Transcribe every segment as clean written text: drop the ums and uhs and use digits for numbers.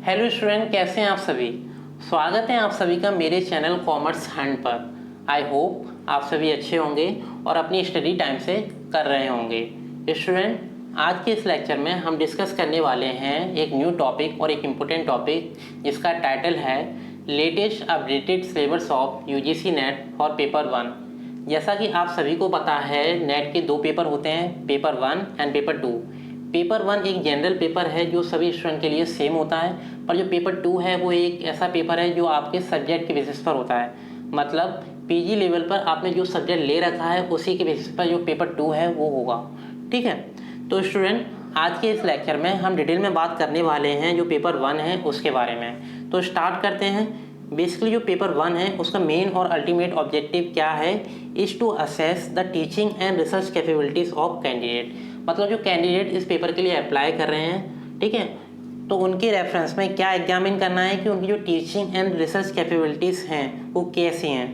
Hello student, कैसे हैं आप सभी। स्वागत है आप सभी का मेरे चैनल कॉमर्स हंट पर। आई होप आप सभी अच्छे होंगे और अपनी स्टडी टाइम से कर रहे होंगे। स्टूडेंट, आज के इस लेक्चर में हम डिस्कस करने वाले हैं एक न्यू टॉपिक और एक इम्पोर्टेंट टॉपिक जिसका टाइटल है latest updated syllabus of UGC net for paper 1। जैसा कि आप सभी को पता है, नेट के 2 पेपर होते हैं, पेपर 1 एंड पेपर 2। पेपर 1 एक जनरल पेपर है जो सभी स्टूडेंट के लिए सेम होता है, पर जो पेपर 2 है वो एक ऐसा पेपर है जो आपके सब्जेक्ट के बेसिस पर होता है। मतलब पीजी लेवल पर आपने जो सब्जेक्ट ले रखा है उसी के बेसिस पर जो पेपर 2 है वो होगा। ठीक है, तो स्टूडेंट आज के इस लेक्चर में हम डिटेल में बात करने वाले हैं जो पेपर 1 है उसके बारे में। तो स्टार्ट करते हैं। बेसिकली जो पेपर 1 है उसका मेन और अल्टीमेट ऑब्जेक्टिव क्या है, is to assess the teaching and research capabilities of candidate. मतलब जो कैंडिडेट इस पेपर के लिए अप्लाई कर रहे हैं, ठीक है, तो उनके रेफरेंस में क्या एग्जामिन करना है कि उनकी जो टीचिंग एंड रिसर्च कैपेबिलिटीज़ हैं वो कैसी हैं,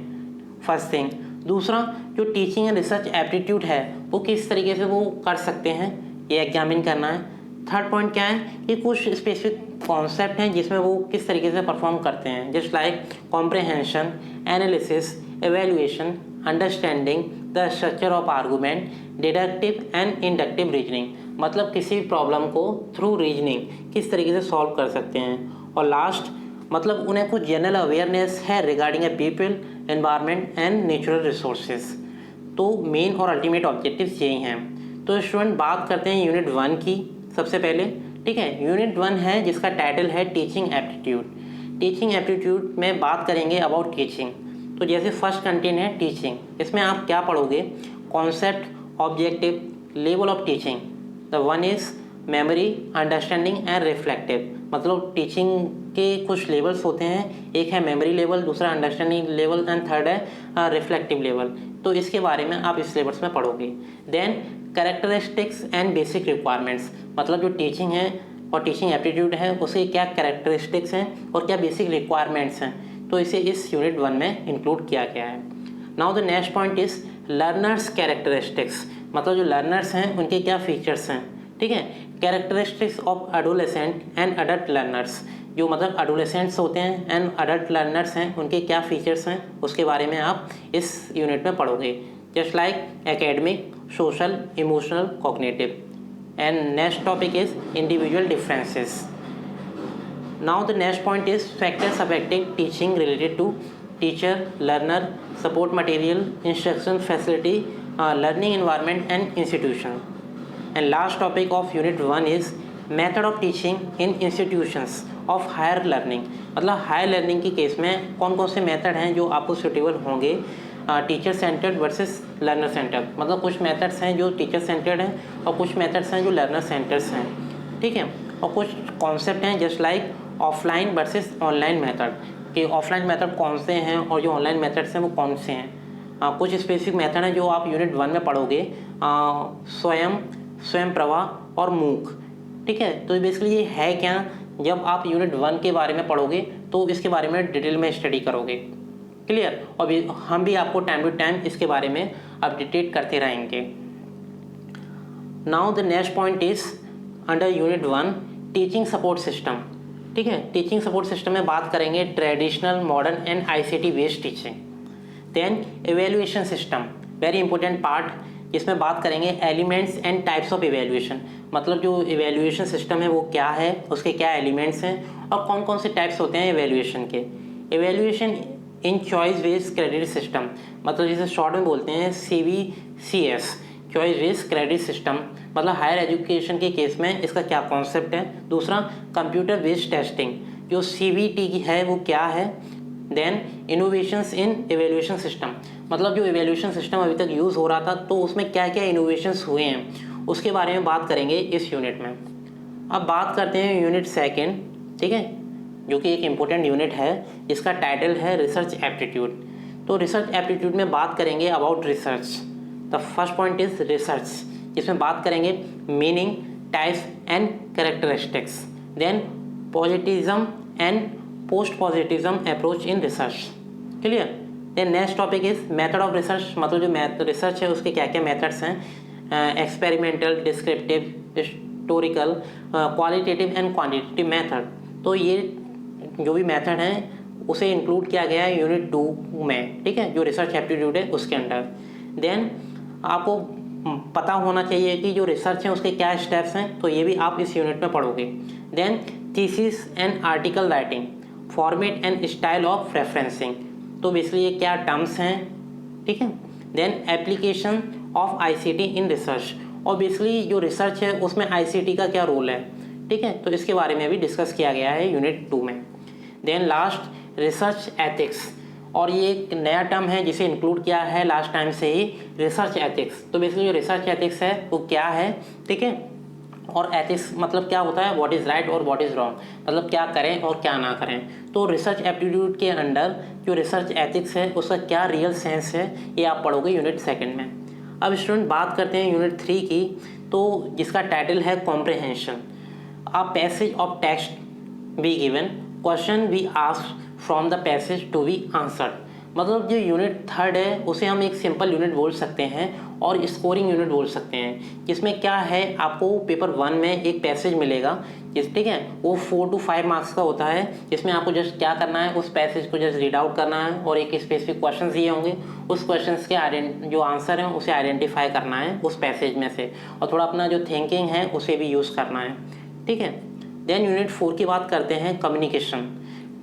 फर्स्ट थिंग। दूसरा, जो टीचिंग एंड रिसर्च एप्टीट्यूड है वो किस तरीके से वो कर सकते हैं, ये एग्जामिन करना है। थर्ड पॉइंट क्या है कि कुछ स्पेसिफिक कॉन्सेप्ट हैं जिसमें वो किस तरीके से परफॉर्म करते हैं, just like comprehension, analysis, evaluation, understanding the structure of argument, deductive and inductive reasoning. मतलब किसी भी प्रॉब्लम को थ्रू रीजनिंग किस तरीके से सॉल्व कर सकते हैं। और लास्ट, मतलब उन्हें कुछ जनरल अवेयरनेस है regarding A people, environment and natural resources. तो मेन और अल्टीमेट ऑब्जेक्टिव्स यही हैं। तो स्टूडेंट बात करते हैं यूनिट 1 की सबसे पहले। ठीक है, यूनिट 1 है जिसका टाइटल है टीचिंग एप्टीट्यूड। टीचिंग एप्टीट्यूड में बात करेंगे अबाउट टीचिंग। तो जैसे फर्स्ट कंटेंट है टीचिंग, इसमें आप क्या पढ़ोगे, concept, objective, level of teaching. The one is memory, understanding and reflective. मतलब टीचिंग के कुछ लेवल्स होते हैं, एक है मेमोरी लेवल, दूसरा अंडरस्टैंडिंग लेवल एंड थर्ड है रिफ्लेक्टिव लेवल। तो इसके बारे में आप इस सिलेबस में पढ़ोगे। Then characteristics and basic requirements. मतलब जो टीचिंग है और टीचिंग एप्टीट्यूड है उसके क्या कैरेक्टरिस्टिक्स हैं और क्या बेसिक रिक्वायरमेंट्स हैं, तो इसे इस यूनिट 1 में इंक्लूड किया गया है। Now the next point is learners characteristics. मतलब जो लर्नर्स हैं उनके क्या फीचर्स हैं। ठीक है, characteristics of adolescent and adult learners. जो मतलब एडोलेसेंट्स होते हैं एंड अडल्ट लर्नर्स हैं उनके क्या फीचर्स हैं उसके बारे में आप इस यूनिट में पढ़ोगे, just like academic, social, emotional, cognitive. And next topic is individual differences. Now the next point is factors affecting teaching related to teacher, learner, support material, instruction facility, learning environment and institution. And last topic of unit 1 is method of teaching in institutions of higher learning. मतलब higher learning की case में कौन कौन से method हैं जो आपको suitable होंगे, teacher centred versus learner centred. मतलब कुछ मेथड्स हैं जो टीचर सेंटर्ड हैं और कुछ मेथड्स हैं जो लर्नर सेंटर्स हैं। ठीक है, और कुछ कॉन्सेप्ट हैं just like offline versus online method, कि ऑफलाइन मेथड कौन से हैं और जो ऑनलाइन मेथड्स हैं वो कौन से हैं। कुछ स्पेसिफिक मेथड हैं जो आप यूनिट 1 में पढ़ोगे, स्वयं प्रवाह और मूक। ठीक है, तो बेसिकली ये है क्या, जब आप यूनिट 1 के बारे में पढ़ोगे तो इसके बारे में डिटेल में स्टडी करोगे। क्लियर, और हम भी आपको टाइम टू टाइम इसके बारे में अपडेटेड करते रहेंगे। Now the next point is under unit 1 teaching support system. ठीक है, टीचिंग सपोर्ट सिस्टम में बात करेंगे traditional, modern and ICT based teaching. Then evaluation system, very important part, जिसमें बात करेंगे elements and types of evaluation. मतलब जो एवेल्युएशन सिस्टम है वो क्या है, उसके क्या एलिमेंट्स हैं और कौन कौन से टाइप्स होते हैं एवेल्युएशन के। एवेल्युएशन इन चॉइस बेस्ड क्रेडिट सिस्टम, मतलब जिसे शॉर्ट में बोलते हैं CBCS, choice based credit system. मतलब हायर एजुकेशन के केस में इसका क्या कॉन्सेप्ट है। दूसरा, कंप्यूटर बेस्ड टेस्टिंग, जो CBT की है वो क्या है। देन इनोवेशंस इन एवेल्युएशन सिस्टम, मतलब जो एवेल्युएशन सिस्टम अभी तक यूज़ हो रहा था तो उसमें क्या क्या इनोवेशंस हुए हैं उसके बारे में बात करेंगे इस यूनिट में। अब बात करते हैं यूनिट 2, ठीक है, जो कि एक इम्पोर्टेंट यूनिट है जिसका टाइटल है रिसर्च एप्टीट्यूड। तो रिसर्च एप्टीट्यूड में बात करेंगे about research. The first point is research, जिसमें बात करेंगे meaning, types and characteristics. Then positivism and post positivism approach in research. Clear. Then next topic is method of research, मतलब जो research है उसके क्या क्या मेथड्स हैं, experimental, descriptive, historical, qualitative and quantitative method. तो ये जो भी मेथड है उसे इंक्लूड किया गया है यूनिट 2 में, ठीक है, जो रिसर्च एप्टीट्यूड है उसके अंडर। देन आपको पता होना चाहिए कि जो रिसर्च है उसके क्या स्टेप्स हैं, तो ये भी आप इस यूनिट में पढ़ोगे। Then thesis and article writing, format and style of referencing, तो बेसिकली ये क्या टर्म्स हैं, ठीक है। Then application of ICT in research, और बेसिकली जो रिसर्च है उसमें आईसीटी का क्या रोल है, ठीक है, तो इसके बारे में भी डिस्कस किया गया है यूनिट 2 में। देन लास्ट रिसर्च एथिक्स, और ये एक नया टर्म है जिसे इंक्लूड किया है लास्ट टाइम से ही, रिसर्च एथिक्स। तो बेसिकली जो रिसर्च एथिक्स है वो क्या है, ठीक है, और एथिक्स मतलब क्या होता है, व्हाट इज़ राइट और व्हाट इज़ रॉन्ग, मतलब क्या करें और क्या ना करें। तो रिसर्च एप्टीट्यूड के अंडर जो रिसर्च एथिक्स है उसका क्या रियल सेंस है, ये आप पढ़ोगे यूनिट 2 में। अब स्टूडेंट बात करते हैं यूनिट 3 की, तो जिसका टाइटल है comprehension. A passage of text be given, question be asked from the passage to be answered. मतलब जो यूनिट 3 है उसे हम एक सिंपल यूनिट बोल सकते हैं और स्कोरिंग यूनिट बोल सकते हैं, जिसमें क्या है, आपको पेपर 1 में एक पैसेज मिलेगा ठीक है, वो 4 to 5 मार्क्स का होता है, जिसमें आपको जस्ट क्या करना है, उस पैसेज को जस्ट रीड आउट करना है और एक स्पेसिफिक क्वेश्चन दिए होंगे, उस क्वेश्चन के जो आंसर हैं उसे आइडेंटिफाई करना है उस पैसेज में से, और थोड़ा अपना जो थिंकिंग है उसे भी यूज़ करना है, ठीक है। देन यूनिट 4 की बात करते हैं कम्युनिकेशन,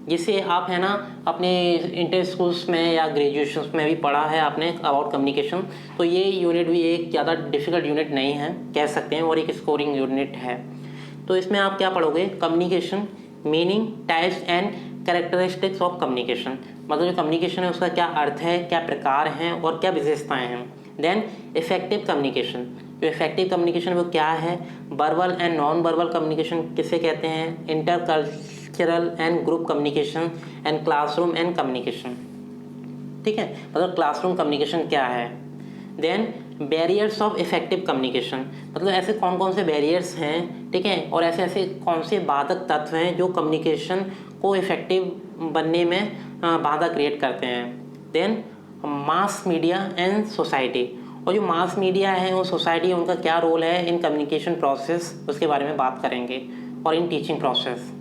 जिसे आप है ना अपने इंटर स्कूल्स में या ग्रेजुएशन में भी पढ़ा है आपने अबाउट कम्युनिकेशन। तो ये यूनिट भी एक ज़्यादा डिफ़िकल्ट यूनिट नहीं है कह सकते हैं, और एक स्कोरिंग यूनिट है। तो इसमें आप क्या पढ़ोगे, communication, meaning, types and characteristics of communication, मतलब जो कम्युनिकेशन है उसका क्या अर्थ है, क्या प्रकार हैं और क्या विशेषताएँ हैं। देन इफेक्टिव कम्युनिकेशन, जो इफेक्टिव कम्युनिकेशन वो क्या है, verbal and non verbal communication किसे कहते हैं, intercultural and group communication and classroom and communication, ठीक है, मतलब क्लासरूम कम्युनिकेशन क्या है। Then barriers of effective communication, मतलब ऐसे कौन कौन से बैरियर्स हैं, ठीक है, और ऐसे ऐसे कौन से बाधक तत्व हैं जो कम्युनिकेशन को इफेक्टिव बनने में बाधा क्रिएट करते हैं। Then mass media and society, और जो मास मीडिया है और सोसाइटी है उनका क्या रोल है इन कम्युनिकेशन प्रोसेस, उसके बारे में बात करेंगे, और इन टीचिंग प्रोसेस।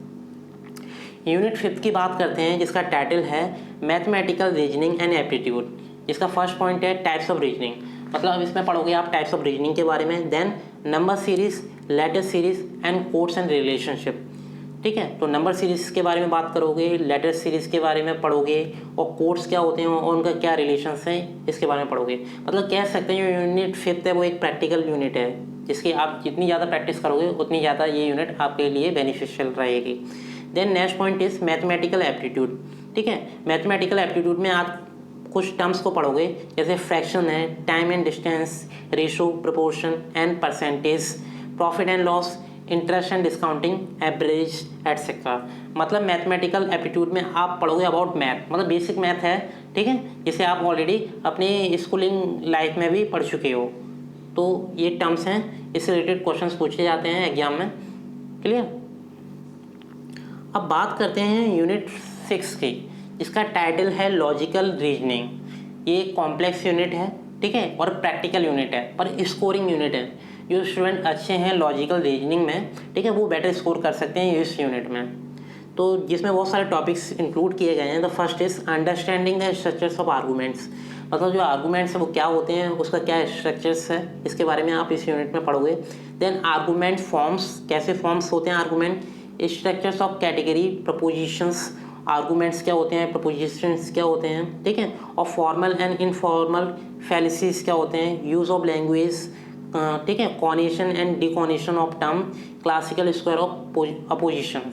यूनिट 5 की बात करते हैं, जिसका टाइटल है मैथमेटिकल रीजनिंग एंड एप्टीट्यूड, जिसका फर्स्ट पॉइंट है टाइप्स ऑफ रीजनिंग, मतलब इसमें पढ़ोगे आप टाइप्स ऑफ रीजनिंग के बारे में। Then number series, letter series and codes and relationship, ठीक है, तो नंबर सीरीज के बारे में बात करोगे, लेटर सीरीज के बारे में पढ़ोगे, और कोड्स क्या होते हैं और उनका क्या रिलेशंस है इसके बारे में पढ़ोगे। मतलब कह सकते हैं जो यूनिट 5 है वो एक प्रैक्टिकल यूनिट है, जिसकी आप जितनी ज़्यादा प्रैक्टिस करोगे उतनी ज़्यादा ये यूनिट आपके लिए बेनिफिशियल रहेगी। Then next point is mathematical aptitude, ठीक है, मैथमेटिकल एप्टीट्यूड में आप कुछ टर्म्स को पढ़ोगे, जैसे फ्रैक्शन है, time and distance, ratio, proportion and percentage, profit and loss, interest and discounting, average etcetera. मतलब मैथमेटिकल एप्टीट्यूड में आप पढ़ोगे अबाउट मैथ, मतलब बेसिक मैथ है, ठीक है, जिसे आप ऑलरेडी अपने स्कूलिंग लाइफ में भी पढ़ चुके हो। तो ये टर्म्स हैं, इससे रिलेटेड क्वेश्चंस पूछे जाते हैं एग्जाम में, क्लियर। अब बात करते हैं यूनिट 6 की, जिसका टाइटल है लॉजिकल रीजनिंग। ये कॉम्प्लेक्स यूनिट है, ठीक है, और प्रैक्टिकल यूनिट है, पर स्कोरिंग यूनिट है। जो स्टूडेंट अच्छे हैं लॉजिकल रीजनिंग में, ठीक है, वो बेटर स्कोर कर सकते हैं इस यूनिट में। तो जिसमें बहुत सारे टॉपिक्स इंक्लूड किए गए हैं। The first is understanding the structures of arguments, मतलब जो आर्गूमेंट्स है वो क्या होते हैं, उसका क्या स्ट्रक्चर्स है, इसके बारे में आप इस यूनिट में पढ़ोगे। देन आर्गूमेंट फॉर्म्स, कैसे फॉर्म्स होते हैं argument, structures of category, propositions, arguments क्या होते हैं, प्रपोजिशंस क्या होते हैं, ठीक है, और फॉर्मल एंड इनफॉर्मल फैलिसीज क्या होते हैं, यूज़ ऑफ लैंग्वेज, ठीक है, connotation and denotation of term, classical square of opposition.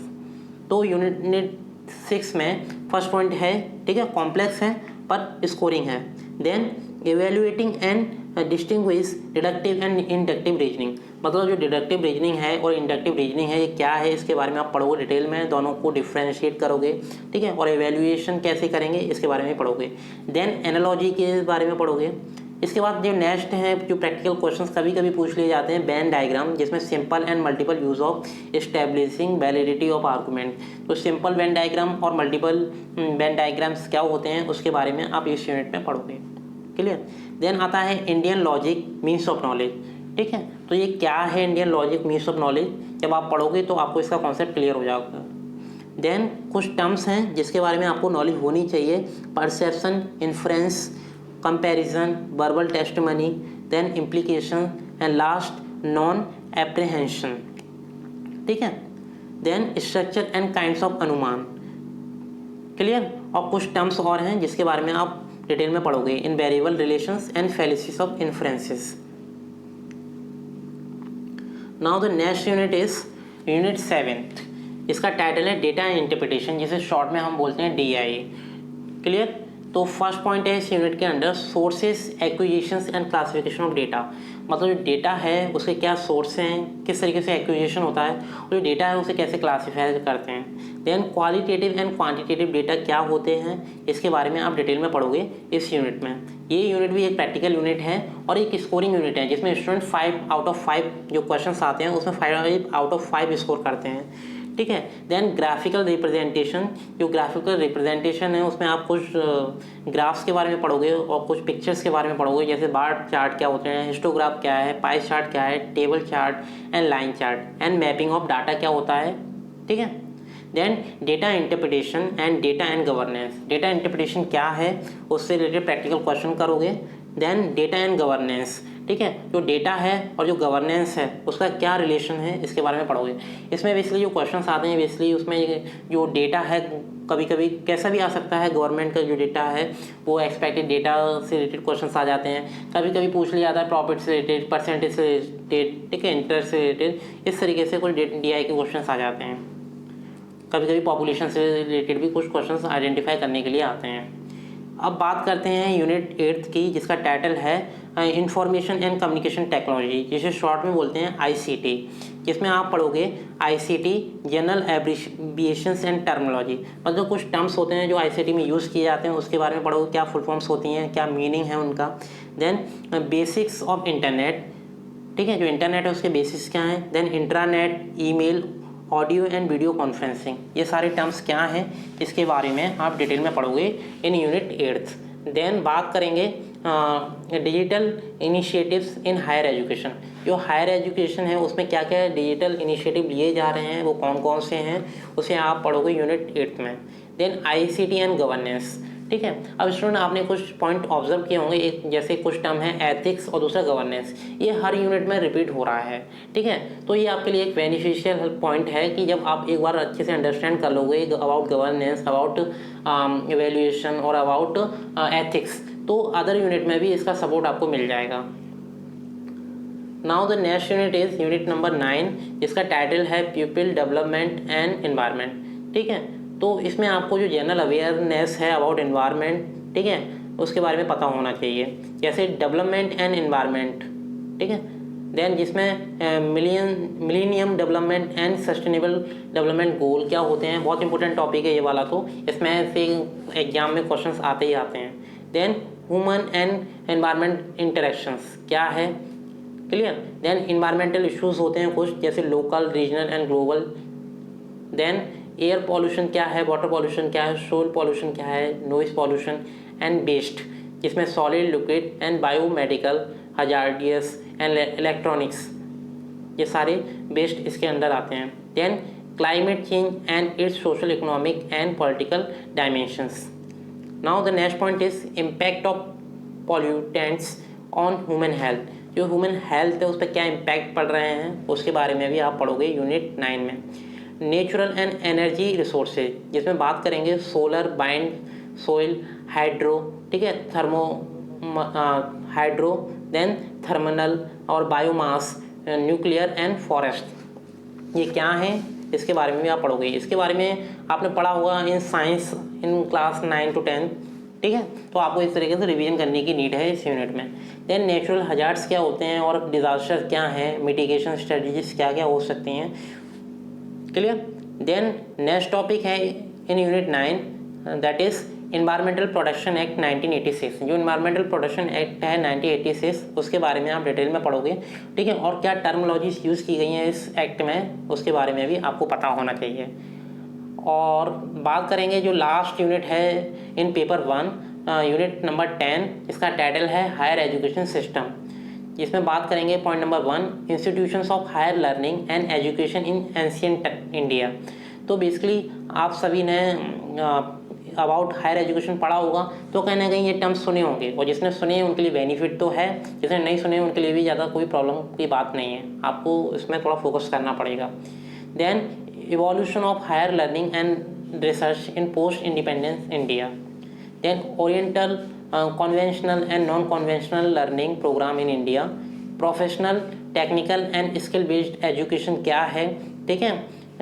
तो यूनिट 6 में फर्स्ट पॉइंट है, ठीक है, कॉम्प्लेक्स है पर स्कोरिंग है। Then evaluating and distinguish deductive and inductive reasoning, मतलब जो डिडक्टिव रीजनिंग है और इंडक्टिव रीजनिंग है ये क्या है, इसके बारे में आप पढ़ोगे डिटेल में, दोनों को डिफ्रेंशिएट करोगे, ठीक है, और इवेल्युएशन कैसे करेंगे इसके बारे में पढ़ोगे। देन एनालॉजी के बारे में पढ़ोगे। इसके बाद जो नेक्स्ट है, जो प्रैक्टिकल क्वेश्चंस कभी कभी पूछ लिए जाते हैं, वेन डायग्राम, जिसमें simple and multiple use of establishing validity of argument. तो सिंपल वेन डायग्राम और मल्टीपल वेन डायग्राम्स क्या होते हैं उसके बारे में आप इस यूनिट में पढ़ोगे, क्लियर। देन आता है Indian logic means of knowledge, ठीक है, तो ये क्या है Indian logic means of knowledge, जब आप पढ़ोगे तो आपको इसका कॉन्सेप्ट क्लियर हो जाएगा। देन कुछ टर्म्स हैं जिसके बारे में आपको नॉलेज होनी चाहिए, perception, inference, comparison, verbal testimony, then implication and last non apprehension. ठीक है, then structure and kinds of अनुमान। क्लियर। और कुछ टर्म्स और हैं जिसके बारे में आप डिटेल में पढ़ोगे, in variable relations and fallacies of inferences. Now the next unit is unit 7th। इसका टाइटल है डेटा एंड इंटरप्रिटेशन, जिसे शॉर्ट में हम बोलते हैं DI। क्लियर। तो फर्स्ट पॉइंट है इस यूनिट के अंदर sources, acquisitions and classification of data. मतलब जो डेटा है उसके क्या सोर्स हैं, किस तरीके से एक्विजिशन होता है, और जो डेटा है उसे कैसे क्लासीफाई करते हैं। Then qualitative and quantitative data क्या होते हैं, इसके बारे में आप डिटेल में पढ़ोगे इस यूनिट में। ये यूनिट भी एक प्रैक्टिकल यूनिट है और एक स्कोरिंग यूनिट है, जिसमें स्टूडेंट 5 आउट ऑफ 5 जो क्वेश्चन आते हैं उसमें 5 आउट ऑफ 5 स्कोर करते हैं। ठीक है। देन ग्राफिकल रिप्रेजेंटेशन, जो ग्राफिकल रिप्रेजेंटेशन है उसमें आप कुछ ग्राफ्स के बारे में पढ़ोगे और कुछ पिक्चर्स के बारे में पढ़ोगे, जैसे बार चार्ट क्या होते हैं, हिस्टोग्राफ क्या है, पाई चार्ट क्या है, table chart and line chart and mapping of data क्या होता है। ठीक है। Then data interpretation and data and governance. Data interpretation क्या है उससे रिलेटेड प्रैक्टिकल क्वेश्चन करोगे। देन डेटा एंड गवर्नेंस, ठीक है, जो डेटा है और जो गवर्नेंस है उसका क्या रिलेशन है इसके बारे में पढ़ोगे। इसमें बेसिकली जो क्वेश्चंस आते हैं बेसिकली उसमें जो डेटा है कभी कभी कैसा भी आ सकता है, गवर्नमेंट का जो डेटा है वो एक्सपेक्टेड डेटा से रिलेटेड क्वेश्चंस आ जाते हैं, कभी कभी पूछ लिया जाता है प्रॉफिट से रिलेटेड, परसेंटेज से रिलेटेड, ठीक है, इंटरेस्ट से रिलेटेड, इस तरीके से कुछ DI के क्वेश्चन आ जाते हैं। कभी कभी पॉपुलेशन से रिलेटेड भी कुछ क्वेश्चन आइडेंटिफाई करने के लिए आते हैं। अब बात करते हैं यूनिट 8th की, जिसका टाइटल है इंफॉर्मेशन एंड कम्युनिकेशन टेक्नोलॉजी, जिसे शॉर्ट में बोलते हैं ICT, जिसमें आप पढ़ोगे ICT general abbreviations and terminology. मतलब कुछ टर्म्स होते हैं जो ICT में यूज़ किए जाते हैं उसके बारे में पढ़ोगे, क्या फुल फॉर्म्स होती हैं, क्या मीनिंग है उनका। देन बेसिक्स ऑफ इंटरनेट, ठीक है, जो इंटरनेट है उसके बेसिक्स क्या हैं। Then intranet, email, audio and video conferencing, ये सारे टर्म्स क्या हैं इसके बारे में आप डिटेल में पढ़ोगे इन यूनिट 8th। देन बात करेंगे digital initiatives in higher education. जो हायर एजुकेशन है उसमें क्या क्या डिजिटल इनिशिएटिव लिए जा रहे हैं, वो कौन कौन से हैं, उसे आप पढ़ोगे यूनिट 8th में। देन ICT एंड गवर्नेंस, ठीक है। अब स्टूडेंट आपने कुछ पॉइंट ऑब्जर्व किए होंगे, एक जैसे कुछ टर्म है एथिक्स और दूसरा गवर्नेंस, ये हर यूनिट में रिपीट हो रहा है। ठीक है, तो ये आपके लिए एक बेनिफिशियल पॉइंट है कि जब आप एक बार अच्छे से अंडरस्टैंड कर लोगे अबाउट गवर्नेंस, अबाउट इवेल्युएशन और अबाउट एथिक्स, तो अदर यूनिट में भी इसका सपोर्ट आपको मिल जाएगा। Now the next unit is unit number 9, जिसका टाइटल है पीपल डेवलपमेंट एंड एनवायरनमेंट। ठीक है, तो इसमें आपको जो जनरल अवेयरनेस है अबाउट एनवायरनमेंट, ठीक है, उसके बारे में पता होना चाहिए, जैसे डेवलपमेंट एंड एनवायरनमेंट। ठीक है, देन जिसमें millennium development and sustainable development goal क्या होते हैं, बहुत इंपॉर्टेंट टॉपिक है ये वाला, तो इसमें से एग्जाम में क्वेश्चंस आते ही आते हैं। Then human and environment interactions क्या है, क्लियर। देन इन्वायरमेंटल इश्यूज होते हैं कुछ, जैसे local, regional and global. Then air pollution क्या है, वाटर पॉल्यूशन क्या है, सोल पॉल्यूशन क्या है, नॉइज पॉल्यूशन एंड वेस्ट, जिसमें solid, liquid and biomedical, hazardous and electronics, ये सारे वेस्ट इसके अंदर आते हैं। Then climate change and its social, economic and political dimensions. Now the next point is impact of pollutants on human health. जो human health है उस पर क्या इम्पैक्ट पड़ रहे हैं उसके बारे में भी आप पढ़ोगे यूनिट 9 में। नेचुरल एंड एनर्जी रिसोर्सेज, जिसमें बात करेंगे सोलर, बाइंड, सोइल, हाइड्रो, ठीक है, हाइड्रो, देन थर्मल और बायोमास, न्यूक्लियर एंड फॉरेस्ट, ये क्या है इसके बारे में भी आप पढ़ोगे। इसके बारे में आपने पढ़ा होगा in science in class 9 to 10, ठीक है, तो आपको इस तरीके से रिवीजन करने की नीड है इस यूनिट में। देन नेचुरल हजार्ड्स क्या होते हैं और डिजास्टर क्या हैं, मिटिगेशन स्ट्रेटजीज क्या क्या हो सकती हैं, क्लियर। देन नेक्स्ट टॉपिक है in unit 9, that is environmental protection act 1986। जो इन्वायरमेंटल प्रोटेक्शन एक्ट है 1986 उसके बारे में आप डिटेल में पढ़ोगे, ठीक है, और क्या टर्मिनोलॉजीज यूज़ की गई हैं इस एक्ट में उसके बारे में भी आपको पता होना चाहिए। और बात करेंगे जो लास्ट यूनिट है इन पेपर 1, यूनिट नंबर 10, इसका टाइटल है हायर एजुकेशन सिस्टम, जिसमें बात करेंगे point number 1, institutions of higher learning and education in ancient India. तो बेसिकली आप सभी ने अबाउट हायर एजुकेशन पढ़ा होगा, तो कहीं ना कहीं ये टर्म्स सुने होंगे, और जिसने सुने उनके लिए बेनिफिट तो है, जिसने नहीं सुने उनके लिए भी ज़्यादा कोई प्रॉब्लम की बात नहीं है, आपको इसमें थोड़ा फोकस करना पड़ेगा। Then evolution of higher learning and research in post independence India. Then oriental conventional and non conventional learning program in India. Professional technical and skill based education क्या है, ठीक है,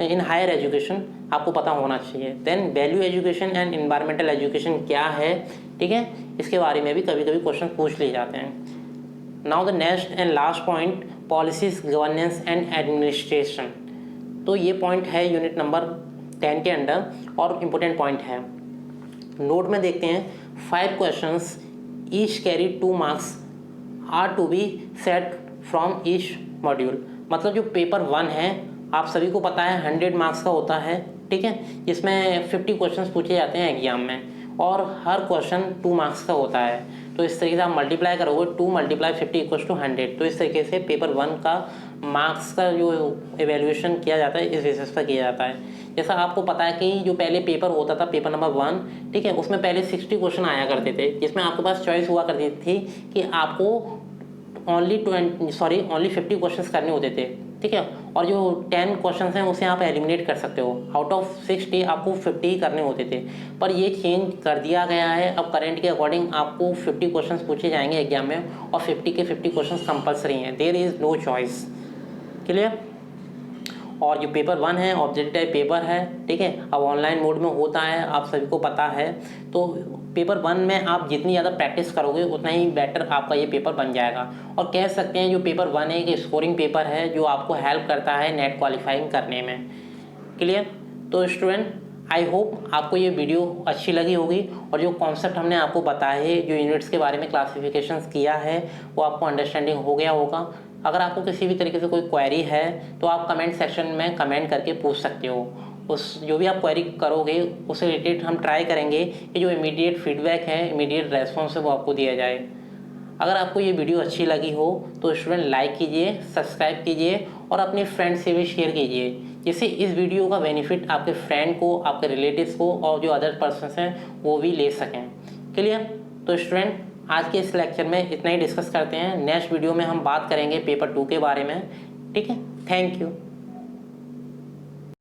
इन हायर एजुकेशन आपको पता होना चाहिए। Then value education and environmental education क्या है, ठीक है, इसके बारे में भी कभी कभी क्वेश्चन पूछ लिए जाते हैं। Now the next and last point, policies governance and administration. तो ये पॉइंट है यूनिट नंबर 10 के अंडर और इम्पोर्टेंट पॉइंट है। नोट में देखते हैं 5 questions each carry 2 marks are to be set from each module. मतलब जो पेपर 1 है आप सभी को पता है 100 मार्क्स का होता है, ठीक है, जिसमें 50 क्वेश्चंस पूछे जाते हैं एग्जाम में, और हर क्वेश्चन 2 मार्क्स का होता है। तो इस तरीके से आप मल्टीप्लाई करोगे, 2 × 50 = 100। तो इस तरीके से पेपर 1 का मार्क्स का जो एवेल्यूएशन किया जाता है इस बेसिस पर किया जाता है। जैसा आपको पता है कि जो पहले पेपर होता था पेपर नंबर 1, ठीक है, उसमें पहले 60 क्वेश्चन आया करते थे, जिसमें आपके पास चॉइस हुआ करती थी कि आपको ओनली 50 क्वेश्चंस करने होते थे, ठीक है, और जो 10 क्वेश्चंस हैं उसे आप एलिमिनेट कर सकते हो। आउट ऑफ 60 आपको 50 ही करने होते थे, पर ये चेंज कर दिया गया है। अब करंट के अकॉर्डिंग आपको 50 क्वेश्चंस पूछे जाएंगे एग्जाम में, और 50 के 50 क्वेश्चंस कंपलसरी हैं, there is no choice. Clear? और जो पेपर 1 है ऑब्जेक्टिव टाइप पेपर है, ठीक है, अब ऑनलाइन मोड में होता है, आप सभी को पता है। तो पेपर 1 में आप जितनी ज़्यादा प्रैक्टिस करोगे उतना ही बेटर आपका ये पेपर बन जाएगा। और कह सकते हैं जो पेपर 1 है एक स्कोरिंग पेपर है जो आपको हेल्प करता है नेट क्वालिफाइंग करने में। क्लियर? तो स्टूडेंट, आई होप आपको ये वीडियो अच्छी लगी होगी, और जो कॉन्सेप्ट हमने आपको बताए, जो यूनिट्स के बारे में क्लासिफिकेशंस किया है, वो आपको अंडरस्टैंडिंग हो गया होगा। अगर आपको किसी भी तरीके से कोई क्वेरी है तो आप कमेंट सेक्शन में कमेंट करके पूछ सकते हो। उस जो भी आप क्वेरी करोगे उससे रिलेटेड हम ट्राई करेंगे कि जो इमीडिएट फीडबैक है, इमीडिएट रेस्पॉन्स है, वो आपको दिया जाए। अगर आपको ये वीडियो अच्छी लगी हो तो स्टूडेंट लाइक कीजिए, सब्सक्राइब कीजिए, और अपने फ्रेंड से भी शेयर कीजिए, जिससे इस वीडियो का बेनिफिट आपके फ्रेंड को, आपके रिलेटिव्स को, और जो अदर पर्सन्स हैं वो भी ले सकें। क्लियर? तो स्टूडेंट, आज के इस लेक्चर में इतना ही डिस्कस करते हैं। नेक्स्ट वीडियो में हम बात करेंगे पेपर 2 के बारे में, ठीक है। Thank you.